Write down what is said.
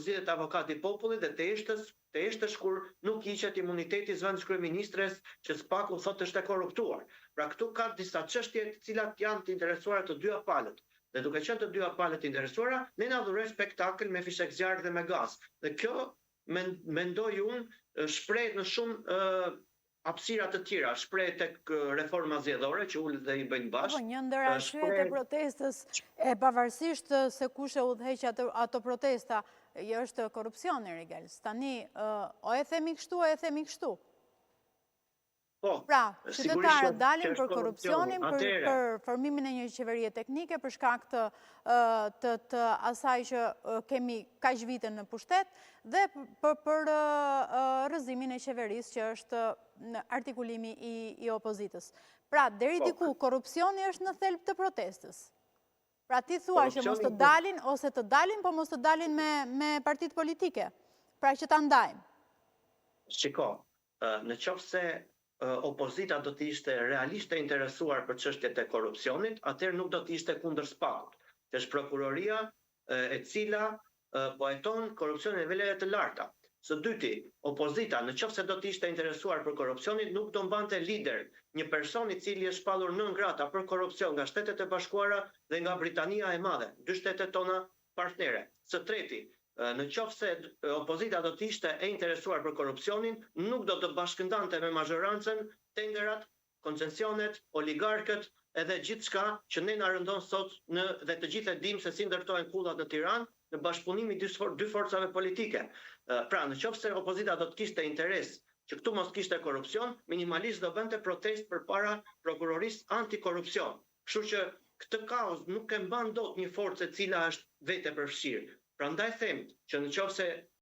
zgjedhet avokati i popullit dhe të eshtës kur nuk hiqet imuniteti zëvendës kryeministres që s'paku thotë është e korruptuar. Pra këtu ka disa çështje të cilat janë të interesuara të dyja palët. Dhe duke qenë të dyja palët të interesuara, ne na dhuroi spektakël me fishek zjarri dhe me gaz. Dhe kjo mendoj unë shprehet në shumë hapësira të tjera, shprehet tek reforma zgjedhore që ulet dhe i bëjnë bashkë. Një ndër arsyet e protestës, pavarësisht se kush e udhëheq ato protesta, është korrupsioni, Rigels. Tani, o e themi kështu, o e themi kështu. Pra, qytetarët dalin për korrupsionin, për formimin e një qeverie teknike, për shkak të asaj që kemi kaq vite në pushtet, dhe për rrëzimin e qeverisë që është në artikulimi i opozitës. Pra, deri diku, korrupsioni është në thelb të protestës. Pra, ti thua që mos të dalin, ose të dalin, po mos të dalin me partitë politike. Pra, që ta ndajmë. Shiko, në qoftë se opozita do të ishte realisht e interesuar për çështjet e korrupsionit, atëherë nuk do të ishte kundër SPAK-ut. Është prokuroria e cila po heton korrupsionin në nivele të larta. Së dyti, opozita, në qoftë se do të ishte interesuar për korrupsionin, nuk do mbante lider një person i cili është shpallur 9 grata për korrupsion nga Shtetet e Bashkuara dhe nga Britania e Madhe, dy shtetet tona partnere. Së treti, në qoftë se opozita do të ishte e interesuar për korrupsionin, nuk do të bashkëndante me mazhorancën tenderat, koncesionet, oligarkët, edhe gjithçka që ne na rëndon sot dhe të gjithë e dimë se si ndërtohen kullat në Tiranë në bashkëpunim dy forcave politike. Pra, në qoftë se opozita do të kishte interes që këtu mos kishte korrupsion, minimalisht do bënte protestë përpara prokurorisë antikorrupsion. Kështu që këtë kaos nuk e mban dot një forcë e cila është vete përfshirë. Prandaj them që në qoftë se